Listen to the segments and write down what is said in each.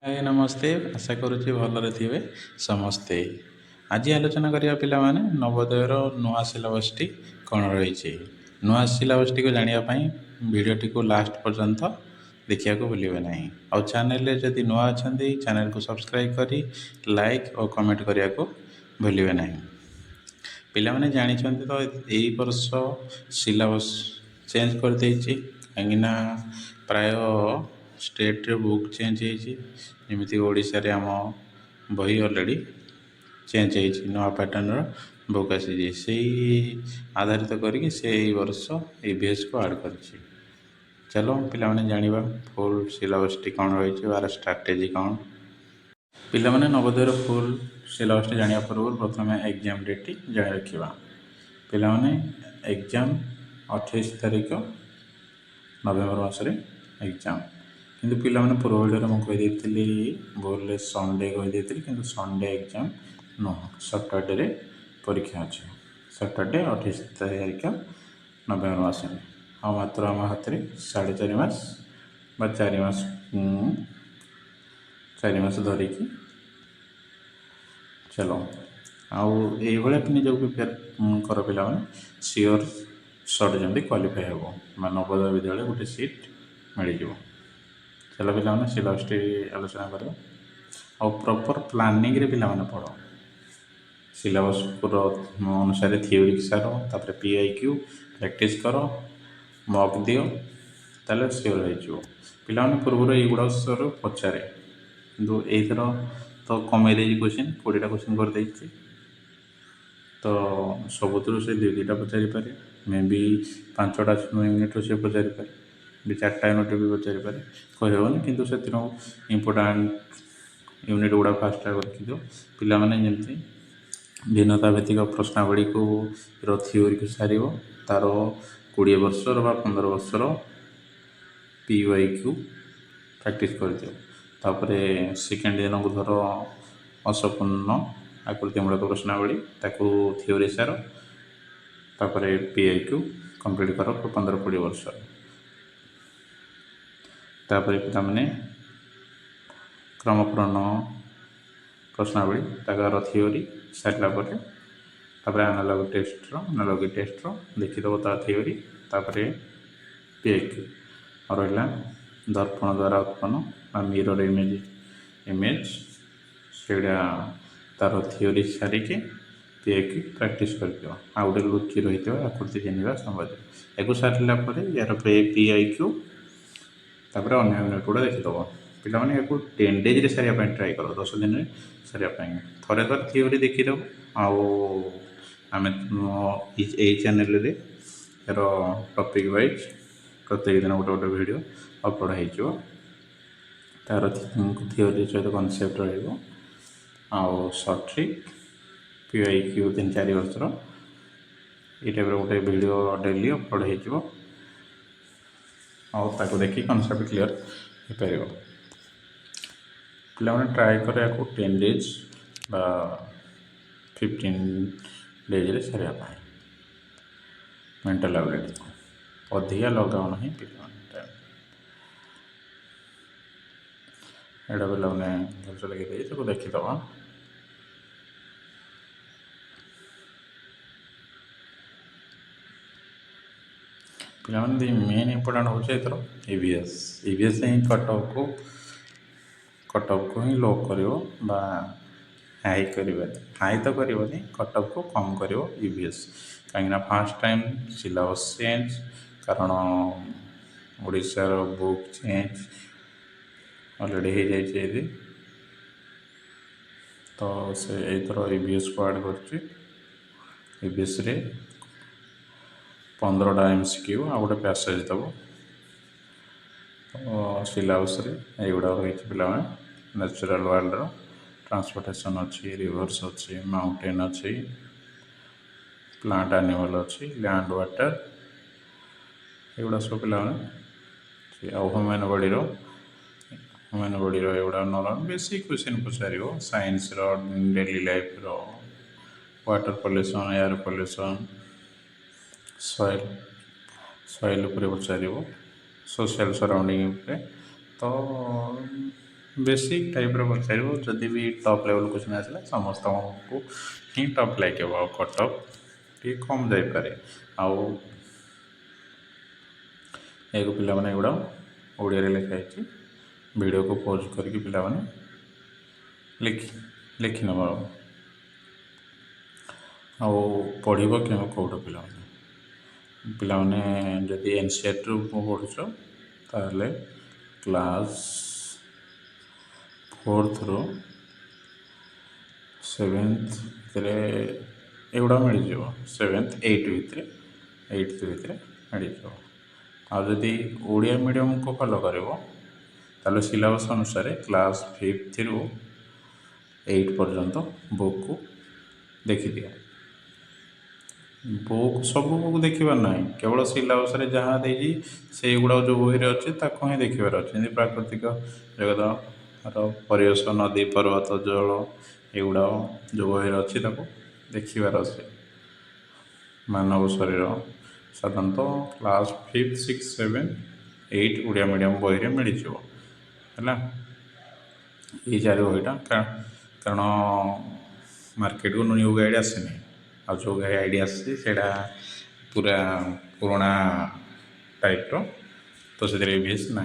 हाय नमस्ते आशा करुच्ची भलरे थिबे समस्ते। आज आलोचना करिया पिलामाने नवोदयर नुआ सिलेबस टी कौन रही नुआ सिलेबस टी को जानिया पई वीडियो टी को लास्ट पर्यंत देखिया को भूलिबे नहीं। और चैनल रे जदि नुआ अछंती चैनल को सब्सक्राइब करी लाइक और कमेंट करिया को भूलिबे नहीं। पिलामाने जानि छंती तो एई वर्ष सिलेबस चेंज कर देछि कांगिना प्राय स्टेट रे बुक चेंज होइछि जेमिति ओडिशा रे आम बही ऑलरेडी चेंज होइछि नुआ पैटर्न रो बुक आसी से आधारित करके से वर्ष ईवीएस को ऐड करछि। चलो पिलामाने जानिबा फुल सिलेबस टी कौन रही बार स्ट्राटेजी कौन। पिलामाने नवोदयर फुल सिलेबस टी जानिया पूर्व प्रथम एग्जाम डेट टी जानि रखिबा। पिलामाने एग्जाम 28 तारिख नवेम्बर मासरे एग्जाम किंतु पिला माने पूर्व वीडियो में कही बोले संडे कही किंतु संडे एग्जाम नुह सैटरडे रे परीक्षा अच्छे सैटरडे 28 तारीख नवेम्बर मास में आ मात्र आम हाथ में 4.5 मास 4 मास धरिकी चलो आउ जो प्रिपेयर कर पिला सियोर सर्ट जमी क्वालिफाई हम नवोदय विद्यालय गोटे सीट मिल जाव। चलो पिला सिलेबस टी आलोचना कर प्रॉपर प्लानिंग रे पिला पढ़ सिलेबस अनुसार थ्योरी सार तापर पीआईक्यू प्रैक्टिस कर मॉक दियो ताले सियोर हो पिला पूर्व युवा सर पचारे किंतु एथर तो कमे क्वेश्चन 20टा क्वेश्चन कर देछि तो सबुतर से 2-2टा पचारि पारे मे बी 5टा यूनिट से पचारि पारे 4टा यूनिट भी पचारि पारे कहनी किंतु से इम्पोर्टाट यूनिट गुड़ा फास्ट रखी दो पिला माने जमती भिन्नता भित्तिक प्रश्नावली को थ्योरी को सार तार 20 वर्षर 15 वर्षर पीवाईक्यू प्रैक्टिस कर दियो तापर सेकेंड दिन को धर असंपूर्ण आकृतिमूलक प्रश्नावली ताकू थ्योरी सार तापर पीआईक्यू कंप्लीट कर 15-20 वर्ष तापर पिता माने क्रमपूर्ण प्रश्नावली ताकर थ्योरी सारा तापर एनालॉगी टेस्ट देखीदेव ता थ्योरी तापर पीआईक्यू और रहा दर्पण द्वारा उत्पन्न मिरर इमेज से तार थ्योरी सारिके पीआईक्यू प्रैक्टिस कर दियो आ गोटे लुचि रही आकृति चिन्हवा संबंध या सारा यार पीआईक्यू तापर अन्य यूनिट गुड़ा देखीदेव पिला माने 10 डेज रे सारिया ट्राए कर 10 दिन में सारिया थरे थरे थ्योरी देखीदेव आम चैनल रे यार टॉपिक वाइज प्रत्येक दिन गोटे गोटे वीडियो अपलोड हो तार थ्योरी सहित कनसेप्ट रहा सर्ट ट्रिक पीआईक्यू 3-4 वर्षर ये टाइप गोटे वीडियो डेली अपलोड हो ताको देखी कनसेप्ट क्लीयर हो पार पिला ट्राए कर 10 डेज 15 डेज रे सारे मेंटल एबिलिटी अधिका लगाओ ना पिला एटा पिला भलसे लगे सब देखीदब पिला मेन इम्पोर्टाट हो ईवीएस ही कटअप को ही लो कर हाई कर हाई तो करनी कटअप को कम कर ईवीएस कहीं फास्ट टाइम सिलेबस चेंज कारण ओडिशार बुक चेंज ऑलरेडी हो जाए तो से एथर ईवीएस को ऐड कर ईवीएस रे 15टा एमसीक्यू आ गोटे पैसेज दब तो सिलेबस युवा रही पिला नेचुरल वर्ल्ड ट्रांसपोर्टेशन अच्छी रिवर्स अच्छी माउंटेन अच्छी प्लांट एनिमल अच्छी लैंड वाटर युवा सब पिला ह्यूमन बॉडी युवा नॉर्मल बेसिक क्वेश्चन पचार science daily life water pollution air pollution soil पचार सोशल सराउंडिंग तो बेसिक टाइप्र पचार जदि भी टॉप लेवल क्वेश्चन आसला समस्त को ही टॉप लगे कट ऑफ टी कम जापे आउ एक पिला माने एगुड़ा ओडिया रे लिखाई वीडियो को पॉज करके पिला माने लिखि नब आउ पढ़ क्यों कौट पिला माने जदि एनसीईआरटी पढ़ुछ ताहले क्लास 4th रो 7th भितर एगुड़ा मिल जाव 7th 8th भितर 8th भितर मिल जाव आदि ओडिया मीडियम को फॉलो कर सिलेबस अनुसार क्लास 5th रू 8 पर्यंत बुक को देखी दिया बुक सब बुक देखिबार ना केवल सिलेबस जहाँ देगी से गुड़ा जो बही अच्छे ही देखिबार अच्छे प्राकृतिक जगत परिवेश नदी पर्वत जल एगुड़ा जो बही अच्छी देखिबार अच्छे मानव शरीर साधारणतः class 5th 6th 7th 8th Odia medium बही में मिल जाए ये चार बहीटा कारण मार्केट को न्यू गाइड आसनी आ जो गाइड आसा पूरा पुराना टाइप तो से रिव्यूज ना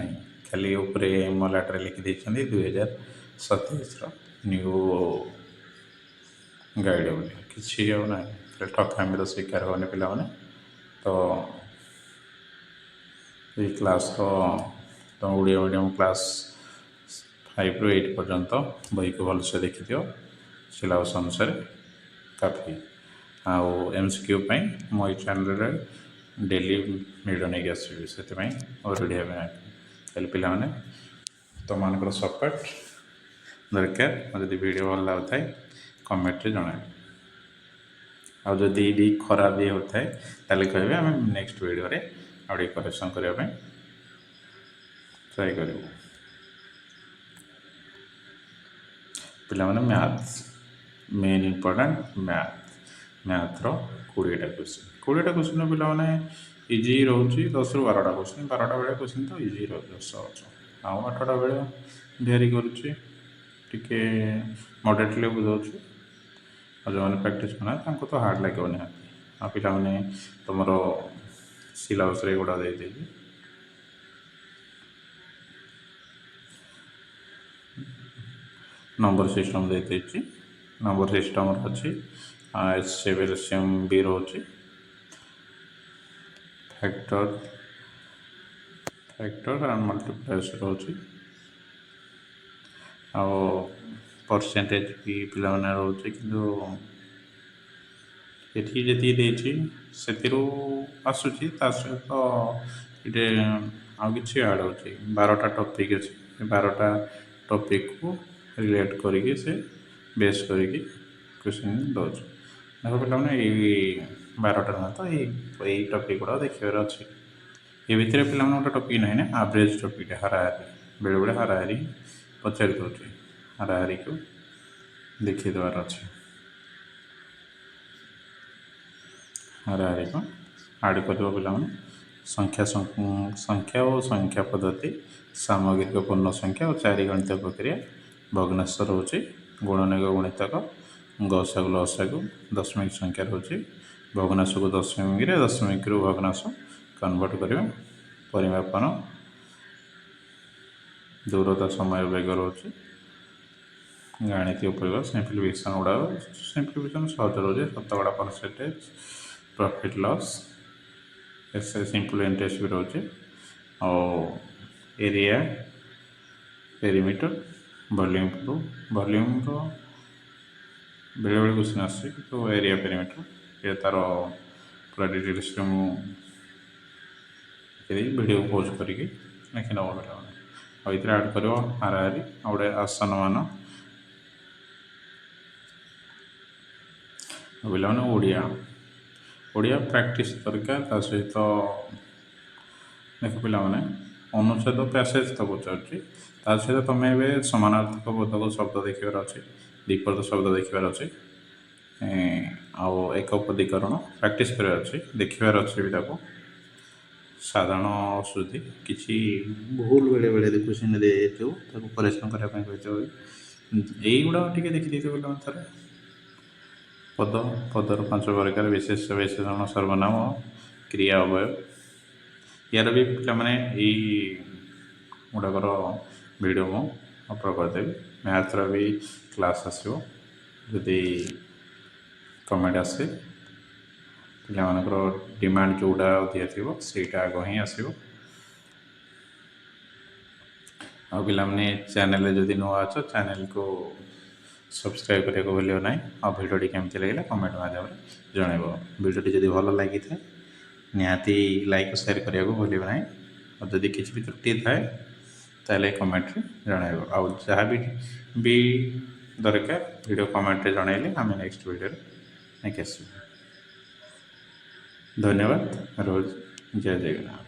खाली उपरे मलाटे लिखिदे 2027 न्यू गाइड बोली किसी ना ठकामीर शिकार होने पिला माने तो ये क्लास तो ओडिया मीडियम क्लास 5 ରୁ 8 पर्यंत बही को भलसे देखी दियो सिलेबस अनुसार काफ़ी आउ एमसीक्यू मो चैनल डेली वीडियो नहीं आसबि से और वीडियो खाली पिला माने तुम मान सपोर्ट दरकार जब वीडियो भल लगुए कमेंट जन आदि भी खराब भी होता है ताले कहे आम नेक्स्ट वीडियो रे आउटे करेक्शन करने ट्राई करूँ पिला माने मैथ्स मेन इम्पोर्टेंट मैथ्र 20टा क्वेश्चन पिला माने इजी रोचे 10 ରୁ 12टा क्वेश्चन 12टा बेले क्वेश्चन तो इजी रोचे आउ 8टा बेले भेरी करुचे टिके मॉडरेटली बुझाऊँ और जो मैंने प्रैक्टिस करना तो हार्ड लगे निहाती आ पिला माने तुम सिलेबस गुड़ा दे नंबर सिस्टम दे नंबर सिस्टम अच्छी एलसीएम भी रोचे फैक्टर एंड मल्टीप्लायर्स रोचे आ परसेंटेज भी पिला माने रोचे किंतु ये जी से आसूसी सहित ये आ कि ऐड हो 12टा टॉपिक अच्छे 12टा टॉपिक को रिलेट करके से बेस करके क्वेश्चन दौर देखो पे ये 12टा ना तो यही टॉपिक गुड़ा देखार अच्छे ये भितर पे गोटे टॉपिक ना ना एवरेज टॉपिक हाराहारी बेले बेले हाराहारी पचारि दूसरे हाराहारी को देखी देवार अच्छे हाराहारी को आड़ कर संख्या और संख्या पद्धति सामग्रिक पूर्ण संख्या और 4 गणित प्रक्रिया भग्नांश रोचे गुणनिक गुणितक गसागु लसागु दशमिक संख्या रोचे भग्नांश को दशमिक दशमिक रु भग्नांश कन्वर्ट करवा परिमापन दूरता समय बेग रोचे गणितीय उपयोग सिंप्लिफिकेशन गुड़ा सिंप्लिफिकेशन सहज रोचे शतकड़ा परसेंटेज प्रॉफिट लॉस ऐसे सिंपल इंटरेस्ट भी रोचे और एरिया पेरीमीटर वॉल्यूम रो बेले बेले क्वेश्चन आसे तो एरिया पेरीमीटर ये तार पूरा डिटेल्स वीडियो पोज करके लिखी नब पे ये आड कर हाराहारी गोटे आसन मान पिला ओडिया प्रैक्टिस दरकार सहित देख पिला अनुच्छेद पैसेज तो पचार सहित तुम ए समानार्थक बोधक शब्द देखार अच्छे विपरीत शब्द देखार अच्छे आउ एक उपदीकरण प्रैक्टिस करार अच्छे देखार अच्छे भी ସାଧାରଣ ଅଶୁଦ୍ଧି କିଛି ଭୁଲ ବେଳେବେଳେ ଦେଖୁଛନ୍ତି ଦେଇଥିବ ତାକୁ କରେକ୍ସନ୍ କରିବା ପାଇଁ କହିଥିବ। ଏଇଗୁଡ଼ାକ ଟିକେ ଦେଖିଦେଇଥିବ ପିଲାମାନେ ଥରେ। ପଦର 5 ପ୍ରକାର ବିଶେଷ ବିଶେଷଣ ସର୍ବନାମ କ୍ରିୟା ଅବୟବ ୟାର ବି ପିଲାମାନେ ଏଇ ଗୁଡ଼ାକର ଭିଡ଼ିଓ ମୁଁ ଅପଲୋଡ଼ କରିଦେବି। ମ୍ୟାଥ୍ର ବି କ୍ଲାସ୍ ଆସିବ। ଯଦି କମେଣ୍ଟ ଆସେ ପିଲାମାନଙ୍କର ଡିମାଣ୍ଡ ଯେଉଁଟା ଅଧିକା ଥିବ ସେଇଟା ଆଗ ହିଁ ଆସିବ। ଆଉ ପିଲାମାନେ ଚ୍ୟାନେଲରେ ଯଦି ନୂଆ ଅଛ ଚ୍ୟାନେଲକୁ ସବସ୍କ୍ରାଇବ୍ କରିବାକୁ ଭୁଲିବ ନାହିଁ। ଆଉ ଭିଡ଼ିଓଟି କେମିତି ଲାଗିଲା କମେଣ୍ଟ ମାଧ୍ୟମରେ ଜଣାଇବ। ଭିଡ଼ିଓଟି ଯଦି ଭଲ ଲାଗିଥାଏ ନିହାତି ଲାଇକ୍ ଓ ସେୟାର କରିବାକୁ ଭୁଲିବ ନାହିଁ। ଆଉ ଯଦି କିଛି ବି ତ୍ରୁଟି ଥାଏ ତାହେଲେ କମେଣ୍ଟରେ ଜଣାଇବ। ଆଉ ଯାହା ବି ଦରକାର ଭିଡ଼ିଓ କମେଣ୍ଟରେ ଜଣାଇଲେ ଆମେ ନେକ୍ସଟ ଭିଡ଼ିଓରେ ନେଇକି ଆସିବୁ। ଧନ୍ୟବାଦ। ରହୁଛି। ଜୟ ଜଗନ୍ନାଥ।